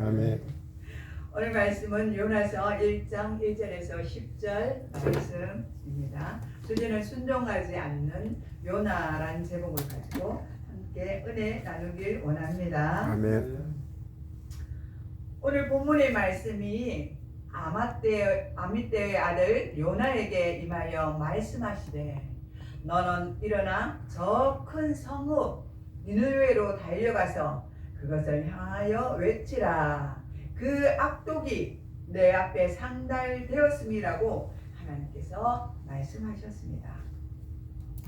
아멘. 오늘 말씀은 요나서 1장 1절에서 10절 말씀입니다. 주제는 순종하지 않는 요나란 제목을 가지고 함께 은혜 나누길 원합니다. 아멘. 오늘 본문의 말씀이 아미떼의 아들 요나에게 임하여 말씀하시되 너는 일어나 저 큰 성읍 니느웨로 달려가서 그것을 향하여 외치라. 그 악독이 내 앞에 상달되었음이라고 하나님께서 말씀하셨습니다.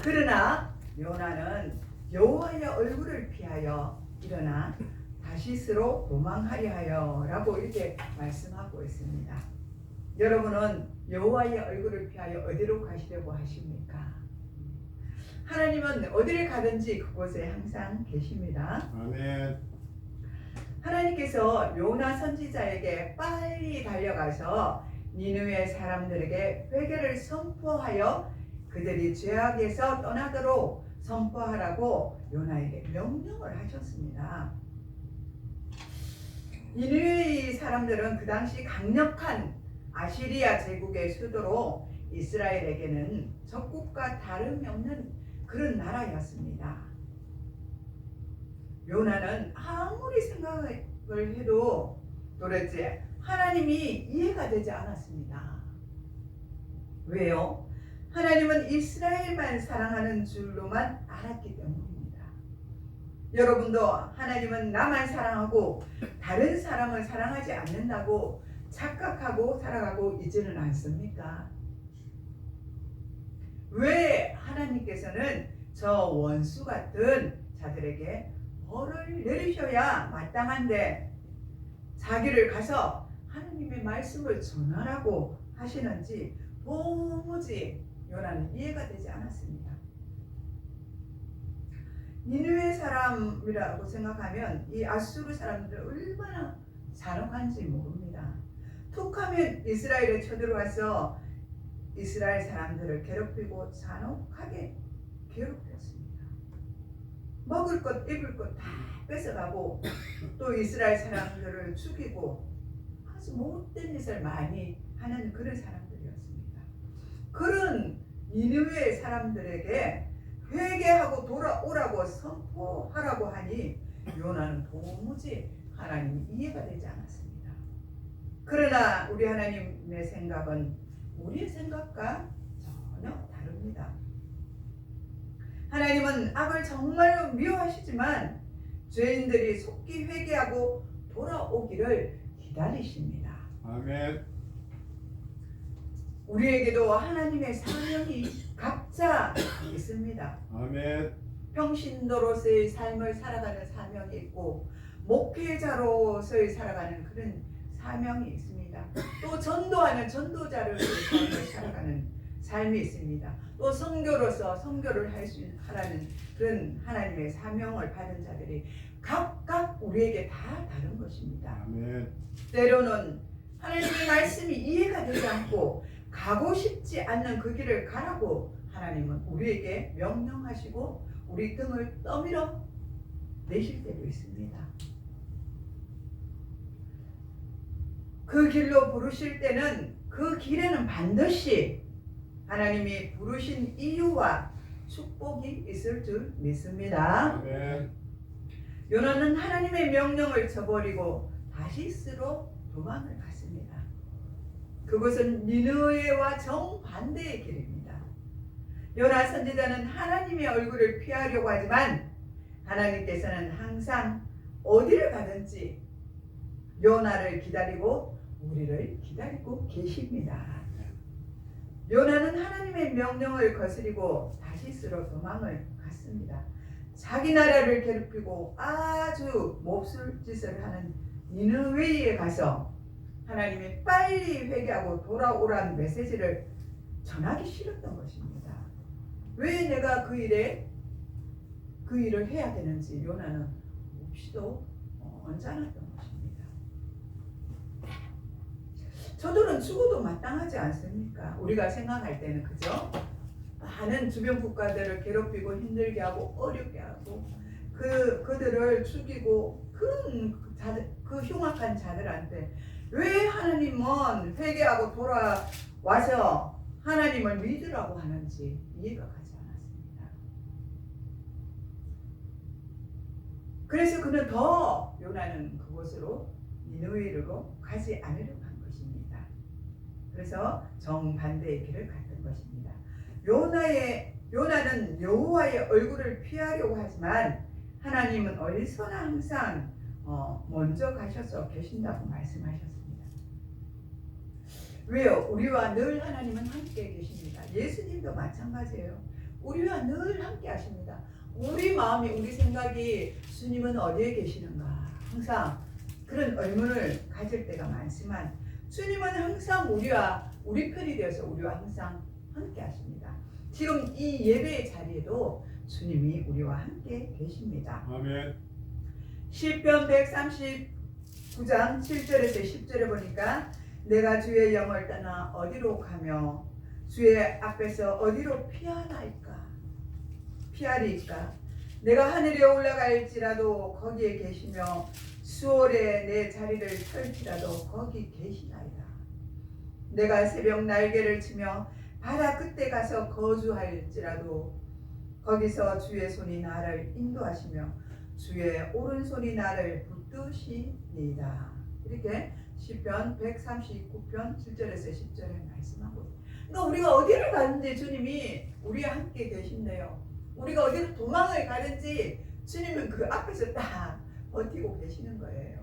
그러나 요나는 여호와의 얼굴을 피하여 일어나 다시스로 도망하려 하여 라고 이렇게 말씀하고 있습니다. 여러분은 여호와의 얼굴을 피하여 어디로 가시려고 하십니까? 하나님은 어디를 가든지 그곳에 항상 계십니다. 아멘. 하나님께서 요나 선지자에게 빨리 달려가서 니느웨 사람들에게 회개를 선포하여 그들이 죄악에서 떠나도록 선포하라고 요나에게 명령을 하셨습니다. 니느웨 사람들은 그 당시 강력한 아시리아 제국의 수도로 이스라엘에게는 적국과 다름이 없는 그런 나라였습니다. 요나는 아무리 생각을 해도 도대체 하나님이 이해가 되지 않았습니다. 왜요? 하나님은 이스라엘만 사랑하는 줄로만 알았기 때문입니다. 여러분도 하나님은 나만 사랑하고 다른 사람을 사랑하지 않는다고 착각하고 살아가고 있지는 않습니까? 왜 하나님께서는 저 원수 같은 자들에게 벌을 내리셔야 마땅한데 자기를 가서 하나님의 말씀을 전하라고 하시는지 도무지 요나는 이해가 되지 않았습니다. 니느웨 사람이라고 생각하면 이 아수르 사람들 얼마나 잔혹한지 모릅니다. 툭하면 이스라엘에 쳐들어와서 이스라엘 사람들을 괴롭히고 잔혹하게 괴롭혔습니다. 먹을 것 입을 것 다 뺏어가고 또 이스라엘 사람들을 죽이고 아주 못된 짓을 많이 하는 그런 사람들이었습니다. 그런 니느웨 사람들에게 회개하고 돌아오라고 선포하라고 하니 요나는 도무지 하나님이 이해가 되지 않았습니다. 그러나 우리 하나님의 생각은 우리의 생각과 전혀 다릅니다. 하나님은 악을 정말로 미워하시지만 죄인들이 속히 회개하고 돌아오기를 기다리십니다. 아멘. 우리에게도 하나님의 사명이 각자 있습니다. 아멘. 평신도로서의 삶을 살아가는 사명이 있고 목회자로서의 살아가는 그런 사명이 있습니다. 또 전도하는 전도자로서의 삶을 살아가는 삶이 있습니다. 또 선교로서 선교를 하라는 그런 하나님의 사명을 받은 자들이 각각 우리에게 다 다른 것입니다. 아멘. 때로는 하나님의 말씀이 이해가 되지 않고 가고 싶지 않는 그 길을 가라고 하나님은 우리에게 명령하시고 우리 등을 떠밀어 내실 때도 있습니다. 그 길로 부르실 때는 그 길에는 반드시 하나님이 부르신 이유와 축복이 있을 줄 믿습니다. 아멘. 요나는 하나님의 명령을 저버리고 다시스로 도망을 갔습니다. 그곳은 니느웨와 정반대의 길입니다. 요나 선지자는 하나님의 얼굴을 피하려고 하지만 하나님께서는 항상 어디를 가든지 요나를 기다리고 우리를 기다리고 계십니다. 요나는 하나님의 명령을 거스리고 다시스로 도망을 갔습니다. 자기 나라를 괴롭히고 아주 몹쓸 짓을 하는 니느웨에 가서 하나님이 빨리 회개하고 돌아오라는 메시지를 전하기 싫었던 것입니다. 왜 내가 그 일을 해야 되는지 요나는 몹시도 언짢았던 것입니다. 저들은 죽어도 마땅하지 않습니까? 우리가 생각할 때는 그죠? 많은 주변 국가들을 괴롭히고 힘들게 하고 어렵게 하고 그들을 죽이고 그런 자들, 그 흉악한 자들한테 왜 하나님은 회개하고 돌아와서 하나님을 믿으라고 하는지 이해가 가지 않았습니다. 그래서 그는 더 요나는 그곳으로 니느웨로 가지 않으려고 한 것입니다. 그래서 정반대의 길을 갔던 것입니다. 요나는 여호와의 얼굴을 피하려고 하지만 하나님은 어디서나 항상 먼저 가셔서 계신다고 말씀하셨습니다. 왜요? 우리와 늘 하나님은 함께 계십니다. 예수님도 마찬가지예요. 우리와 늘 함께 하십니다. 우리 마음이, 우리 생각이 주님은 어디에 계시는가 항상 그런 의문을 가질 때가 많지만 주님은 항상 우리 편이 되어서 우리와 항상 함께 하십니다. 지금 이 예배의 자리에도 주님이 우리와 함께 계십니다. 아멘. 시편 139장 7절에서 10절에 보니까 내가 주의 영을 떠나 어디로 가며 주의 앞에서 어디로 피하리까? 내가 하늘에 올라갈지라도 거기에 계시며 수월에 내 자리를 펼치라도 거기 계시나이다. 내가 새벽 날개를 치며 바다 끝에 가서 거주할지라도 거기서 주의 손이 나를 인도하시며 주의 오른손이 나를 붙드시니이다. 이렇게 시편 139편 7절에서 10절에 말씀하고 있습니다. 그러니까 우리가 어디를 가든지 주님이 우리와 함께 계신대요. 우리가 어디로 도망을 가든지 주님은 그 앞에서 딱 버티고 계시는 거예요.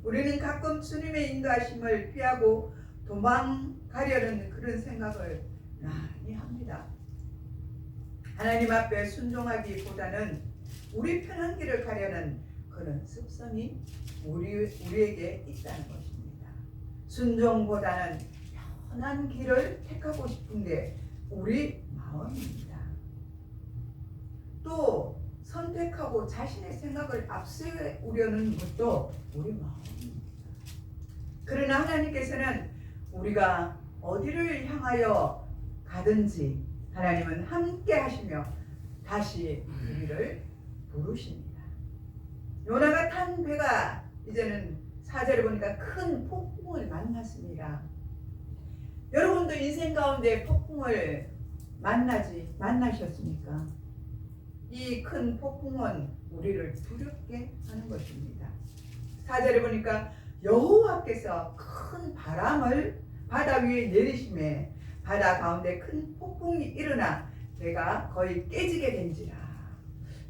우리는 가끔 주님의 인도하심을 피하고 도망가려는 그런 생각을 많이 합니다. 하나님 앞에 순종하기보다는 우리 편한 길을 가려는 그런 습성이 우리에게 있다는 것입니다. 순종보다는 편한 길을 택하고 싶은 게 우리 마음입니다. 또 선택하고 자신의 생각을 앞세우려는 것도 우리 마음입니다. 그러나 하나님께서는 우리가 어디를 향하여 가든지 하나님은 함께 하시며 다시 우리를 부르십니다. 요나가 탄 배가 이제는 4절에 보니까 큰 폭풍을 만났습니다. 여러분도 인생 가운데 폭풍을 만나셨습니까? 이 큰 폭풍은 우리를 두렵게 하는 것입니다. 4절에 보니까 여호와께서 큰 바람을 바다 위에 내리심에 바다 가운데 큰 폭풍이 일어나 배가 거의 깨지게 된지라.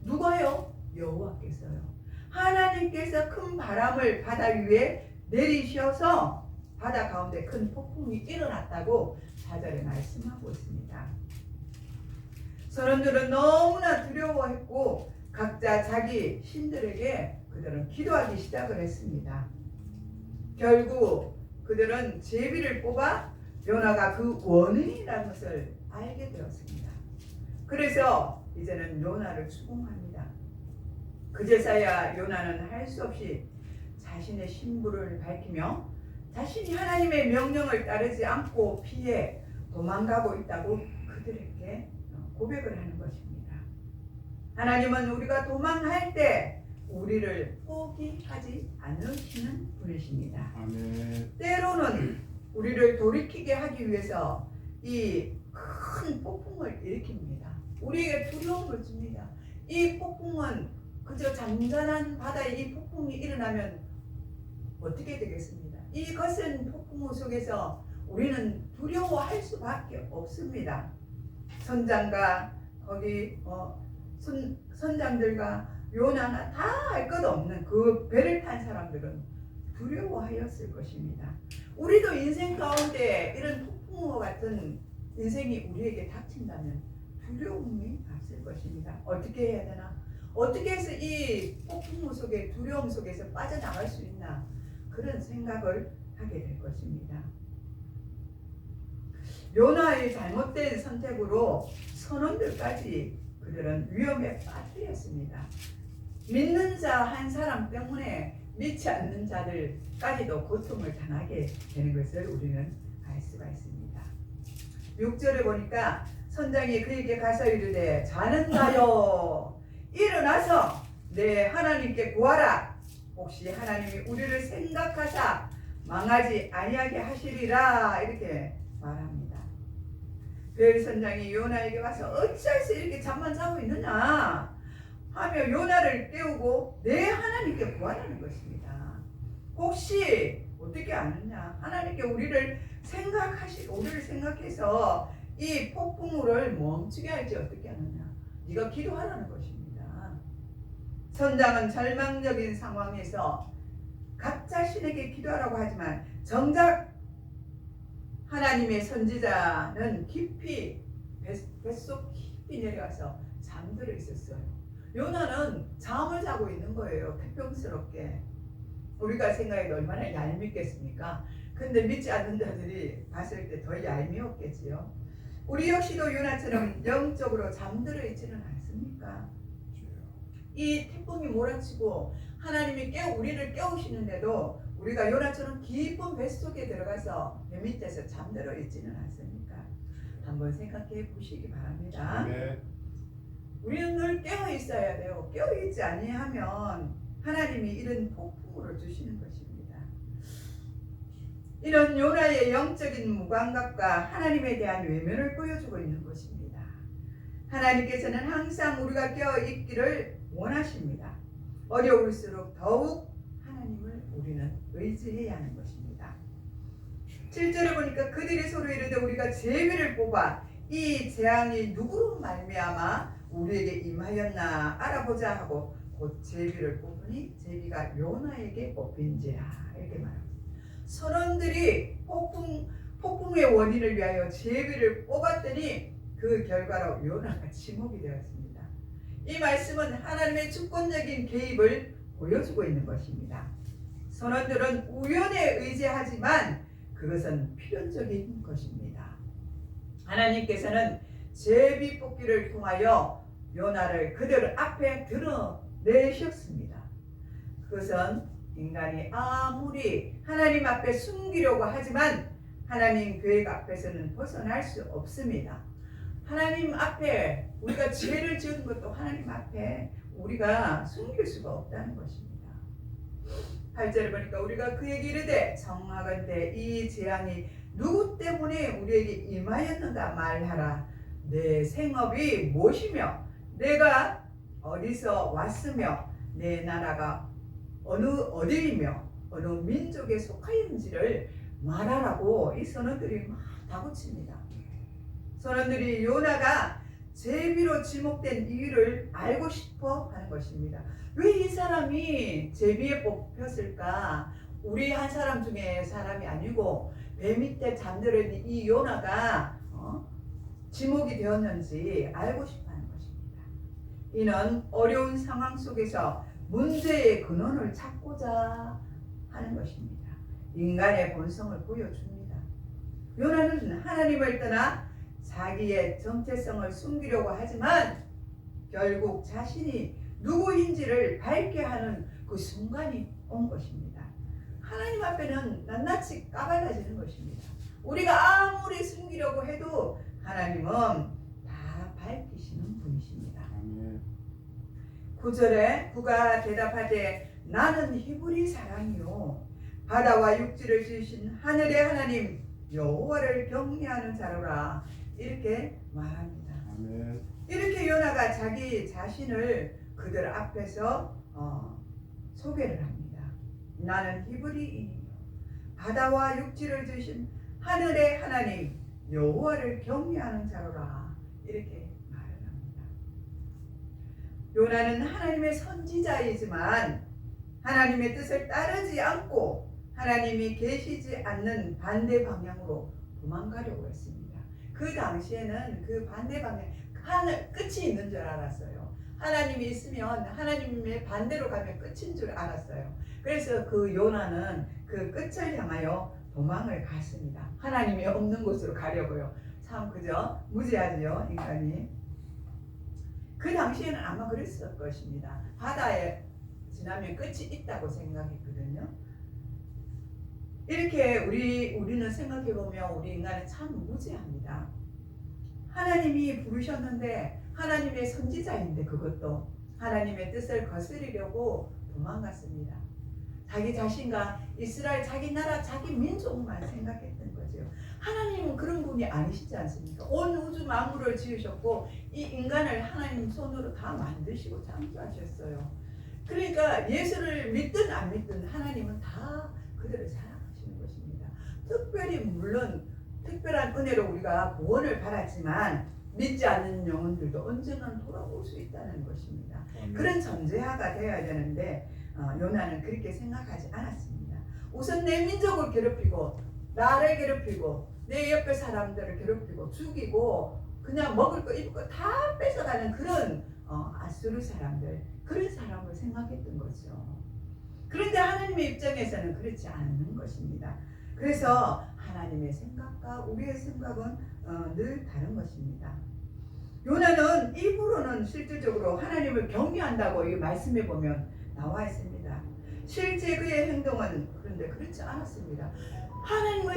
누가요? 여호와께서요. 하나님께서 큰 바람을 바다 위에 내리셔서 바다 가운데 큰 폭풍이 일어났다고 4절에 말씀하고 있습니다. 사람들은 너무나 두려워했고 각자 자기 신들에게 그들은 기도하기 시작을 했습니다. 결국 그들은 제비를 뽑아 요나가 그 원인이라는 것을 알게 되었습니다. 그래서 이제는 요나를 추궁합니다. 그제서야 요나는 할 수 없이 자신의 신부를 밝히며 자신이 하나님의 명령을 따르지 않고 피해 도망가고 있다고 그들에게 고백을 하는 것입니다. 하나님은 우리가 도망할 때 우리를 포기하지 않으시는 분이십니다. 아멘. 때로는 우리를 돌이키게 하기 위해서 이 큰 폭풍을 일으킵니다. 우리에게 두려움을 줍니다. 이 폭풍은 그저 잔잔한 바다에 이 폭풍이 일어나면 어떻게 되겠습니다? 이 거센 폭풍 속에서 우리는 두려워할 수밖에 없습니다. 선장과 거기 선장들과 요나나 다 할 것 없는 그 배를 탄 사람들은 두려워하였을 것입니다. 우리도 인생 가운데 이런 폭풍과 같은 인생이 우리에게 닥친다면 두려움이 앞설 것입니다. 어떻게 해야 되나? 어떻게 해서 이 폭풍 속에 두려움 속에서 빠져나갈 수 있나? 그런 생각을 하게 될 것입니다. 요나의 잘못된 선택으로 선원들까지 그들은 위험에 빠뜨렸습니다. 믿는 자 한 사람 때문에 믿지 않는 자들까지도 고통을 당하게 되는 것을 우리는 알 수가 있습니다. 6절에 보니까 선장이 그에게 가서 이르되 자는가요? 일어나서 내 하나님께 구하라. 혹시 하나님이 우리를 생각하사 망하지 아니하게 하시리라. 이렇게 말합니다. 벨 선장이 요나에게 와서 어찌해서 이렇게 잠만 자고 있느냐 하며 요나를 깨우고 내 하나님께 구하라는 것입니다. 혹시 어떻게 아느냐? 하나님께 우리를 생각해서 이 폭풍우를 멈추게 할지 어떻게 하느냐? 네가 기도하라는 것입니다. 선장은 절망적인 상황에서 각 자신에게 기도하라고 하지만 정작 하나님의 선지자는 깊이 뱃속 깊이 내려가서 잠들어 있었어요. 요나는 잠을 자고 있는 거예요. 태평스럽게. 우리가 생각해도 얼마나 얄밉겠습니까? 근데 믿지 않는 자들이 봤을 때 더 얄미웠겠지요. 우리 역시도 요나처럼 영적으로 잠들어 있지는 않습니까? 이 태풍이 몰아치고 하나님이 우리를 깨우시는데도 우리가 요나처럼 깊은 뱃속에 들어가서 배 밑에서 잠들어 있지는 않습니까? 한번 생각해 보시기 바랍니다. 네. 우리는 늘 깨어 있어야 돼요. 깨어 있지 아니하면 하나님이 이런 폭풍을 주시는 것입니다. 이런 요나의 영적인 무감각과 하나님에 대한 외면을 보여주고 있는 것입니다. 하나님께서는 항상 우리가 깨어 있기를 원하십니다. 어려울수록 더욱 하나님을 우리는 의지해야 하는 것입니다. 7절에 보니까 그들이 서로 이르되 우리가 제비를 뽑아 이 재앙이 누구로 말미암아 우리에게 임하였나 알아보자 하고 곧 제비를 뽑으니 제비가 요나에게 뽑힌지라. 이렇게 말합니다. 선원들이 폭풍의 원인을 위하여 제비를 뽑았더니 그 결과로 요나가 지목이 되었습니다. 이 말씀은 하나님의 주권적인 개입을 보여주고 있는 것입니다. 선원들은 우연에 의지하지만 그것은 필연적인 것입니다. 하나님께서는 제비 뽑기를 통하여 요나를 그들 앞에 드러내셨습니다. 그것은 인간이 아무리 하나님 앞에 숨기려고 하지만 하나님 계획 앞에서는 벗어날 수 없습니다. 하나님 앞에 우리가 죄를 지은 것도 하나님 앞에 우리가 숨길 수가 없다는 것입니다. 8절에 보니까 우리가 그에게 이르되 정하건대 이 재앙이 누구 때문에 우리에게 임하였는가 말하라. 내 생업이 무엇이며 내가 어디서 왔으며 내 나라가 어디이며 어느 민족에 속하였는지를 말하라고 이 선원들이 막 다그칩니다. 선원들이 요나가 제비로 지목된 이유를 알고 싶어 하는 것입니다. 왜 이 사람이 제비에 뽑혔을까? 우리 한 사람 중에 사람이 아니고 배 밑에 잠들어 있는 이 요나가 지목이 되었는지 알고 싶어 하는 것입니다. 이는 어려운 상황 속에서 문제의 근원을 찾고자 하는 것입니다. 인간의 본성을 보여줍니다. 요나는 하나님을 떠나 자기의 정체성을 숨기려고 하지만 결국 자신이 누구인지를 밝게 하는 그 순간이 온 것입니다. 하나님 앞에는 낱낱이 까발려지는 것입니다. 우리가 아무리 숨기려고 해도 하나님은 다 밝히시는 분이십니다. 9절에 그가 대답하되 나는 히브리 사람이요 바다와 육지를 지으신 하늘의 하나님 여호와를 경외하는 자로라. 이렇게 말합니다. 아멘. 이렇게 요나가 자기 자신을 그들 앞에서 소개를 합니다. 나는 히브리인이요 바다와 육지를 지으신 하늘의 하나님 여호와를 경외하는 자로라. 이렇게 말을 합니다. 요나는 하나님의 선지자이지만 하나님의 뜻을 따르지 않고 하나님이 계시지 않는 반대 방향으로 도망가려고 했습니다. 그 당시에는 그 반대 방향 끝이 있는 줄 알았어요. 하나님이 있으면 하나님의 반대로 가면 끝인 줄 알았어요. 그래서 그 요나는 그 끝을 향하여 도망을 갔습니다. 하나님이 없는 곳으로 가려고요. 참 그죠? 무지하지요 인간이. 그 당시에는 아마 그랬을 것입니다. 바다에 지나면 끝이 있다고 생각했거든요. 이렇게 우리는 생각해보면 우리 인간은 참 무지합니다. 하나님이 부르셨는데 하나님의 선지자인데 그것도 하나님의 뜻을 거스리려고 도망갔습니다. 자기 자신과 이스라엘 자기 나라 자기 민족만 생각했던 거죠. 하나님은 그런 분이 아니시지 않습니까? 온 우주 만물을 지으셨고 이 인간을 하나님 손으로 다 만드시고 창조하셨어요. 그러니까 예수를 믿든 안 믿든 하나님은 다 그들을 사랑하시는 것입니다. 특별히 물론 특별한 은혜로 우리가 구원을 받았지만 믿지 않는 영혼들도 언젠가는 돌아올 수 있다는 것입니다. 그런 전제하가 되어야 되는데 요나는 그렇게 생각하지 않았습니다. 우선 내 민족을 괴롭히고 나를 괴롭히고 내 옆에 사람들을 괴롭히고 죽이고 그냥 먹을 거 입을 거 다 뺏어가는 그런 아수르 사람들, 그런 사람을 생각했던 거죠. 그런데 하나님의 입장에서는 그렇지 않는 것입니다. 그래서 하나님의 생각과 우리의 생각은 늘 다른 것입니다. 요나는 입으로는 실질적으로 하나님을 경외한다고 이 말씀에 보면 나와 있습니다. 실제 그의 행동은 그런데 그렇지 않았습니다. 하나님을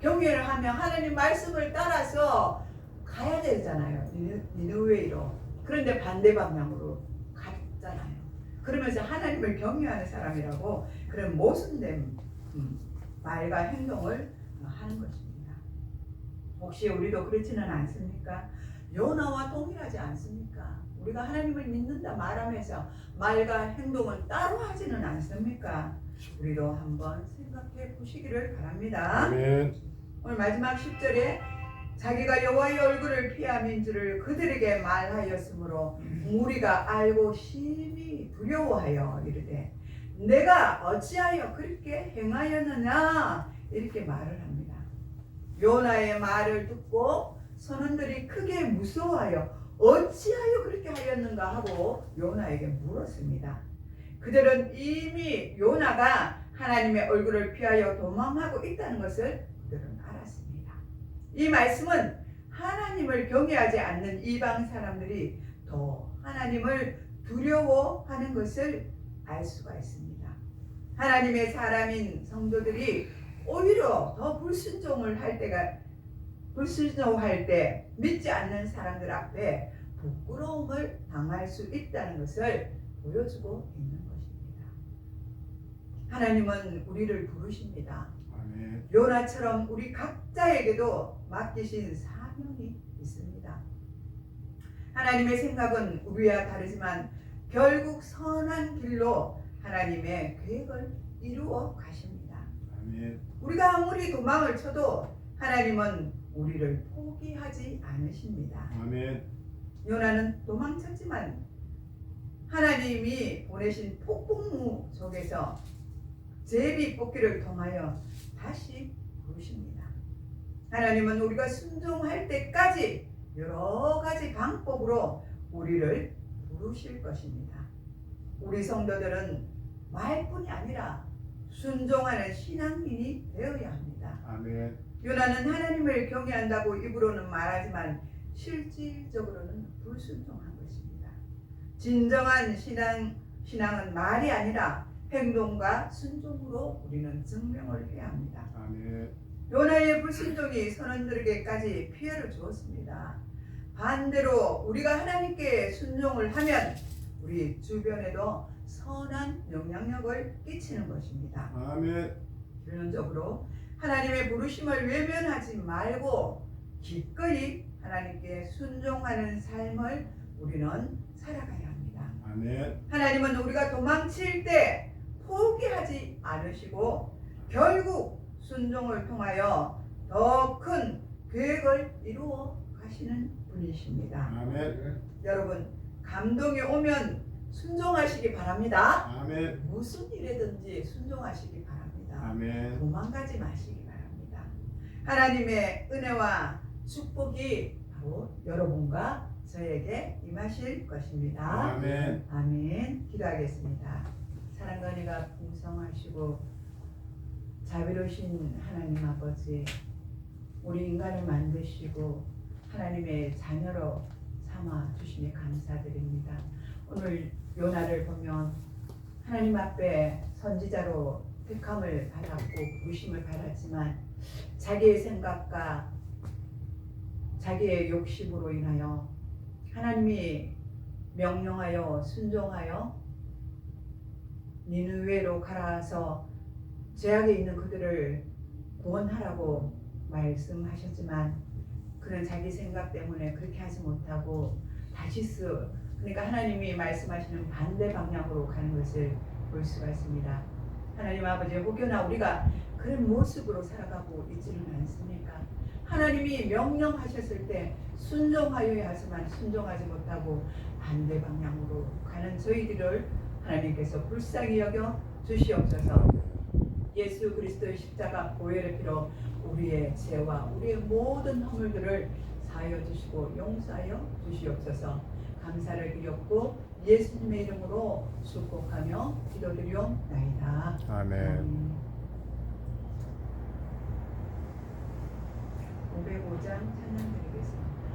경외를 하면 하나님 말씀을 따라서 가야 되잖아요. 니느웨로. 그런데 반대 방향으로 갔잖아요. 그러면서 하나님을 경외하는 사람이라고 그런 모순된 말과 행동을 하는 것입니다. 혹시 우리도 그렇지는 않습니까? 요나와 동일하지 않습니까? 우리가 하나님을 믿는다 말하면서 말과 행동은 따로 하지는 않습니까? 우리도 한번 생각해 보시기를 바랍니다. 아멘. 오늘 마지막 10절에 자기가 여호와의 얼굴을 피함인 줄을 그들에게 말하였으므로 무리가 알고 심히 두려워하여 이르되 내가 어찌하여 그렇게 행하였느냐 이렇게 말을 합니다. 요나의 말을 듣고 선원들이 크게 무서워하여 어찌하여 그렇게 하였는가 하고 요나에게 물었습니다. 그들은 이미 요나가 하나님의 얼굴을 피하여 도망하고 있다는 것을 그들은 알았습니다. 이 말씀은 하나님을 경외하지 않는 이방 사람들이 더 하나님을 두려워하는 것을 알 수가 있습니다. 하나님의 사람인 성도들이 오히려 더 불순종할 때 믿지 않는 사람들 앞에 부끄러움을 당할 수 있다는 것을 보여주고 있는 것입니다. 하나님은 우리를 부르십니다. 아멘. 요나처럼 우리 각자에게도 맡기신 사명이 있습니다. 하나님의 생각은 우리와 다르지만 결국 선한 길로 하나님의 계획을 이루어 가십니다. 아멘. 우리가 아무리 도망을 쳐도 하나님은 우리를 포기하지 않으십니다. 아멘. 요나는 도망쳤지만 하나님이 보내신 폭풍우 속에서 제비 뽑기를 통하여 다시 부르십니다. 하나님은 우리가 순종할 때까지 여러 가지 방법으로 우리를 부르실 것입니다. 우리 성도들은 말뿐이 아니라 순종하는 신앙인이 되어야 합니다. 아멘. 요나는 하나님을 경외한다고 입으로는 말하지만 실질적으로는 불순종한 것입니다. 진정한 신앙은 말이 아니라 행동과 순종으로 우리는 증명을 해야 합니다. 아멘. 요나의 불순종이 선원들에게까지 피해를 주었습니다. 반대로 우리가 하나님께 순종을 하면 우리 주변에도 선한 영향력을 끼치는 것입니다. 아멘. 결론적으로 하나님의 부르심을 외면하지 말고 기꺼이 하나님께 순종하는 삶을 우리는 살아가야 합니다. 아멘. 하나님은 우리가 도망칠 때 포기하지 않으시고 결국 순종을 통하여 더 큰 계획을 이루어 가시는 분이십니다. 아멘. 여러분, 감동이 오면 순종하시기 바랍니다. 아멘. 무슨 일이든지 순종하시기 바랍니다. 아멘. 도망가지 마시기 바랍니다. 하나님의 은혜와 축복이 바로 여러분과 저에게 임하실 것입니다. 아멘. 아멘. 기도하겠습니다. 사랑과 은혜가 풍성하시고 자비로우신 하나님 아버지, 우리 인간을 만드시고 하나님의 자녀로 삼아 주시니 감사드립니다. 오늘 요나를 보면 하나님 앞에 선지자로 택함을 받았고 부르심을 받았지만 자기의 생각과 자기의 욕심으로 인하여 하나님이 명령하여 순종하여 니느웨로 가라서 죄악에 있는 그들을 구원하라고 말씀하셨지만 그는 자기 생각 때문에 그렇게 하지 못하고 다시스, 그러니까 하나님이 말씀하시는 반대 방향으로 가는 것을 볼 수가 있습니다. 하나님 아버지, 혹여나 우리가 그런 모습으로 살아가고 있지는 않습니까? 하나님이 명령하셨을 때 순종하여야 하지만 순종하지 못하고 반대 방향으로 가는 저희들을 하나님께서 불쌍히 여겨 주시옵소서. 예수 그리스도의 십자가 보혈의 피로 우리의 죄와 우리의 모든 허물들을 사하여 주시고 용서하여 주시옵소서. 감사를 드렸고 예수님의 이름으로 축복하며 기도드리옵나이다. 아멘. 505장 찬양 드리겠습니다.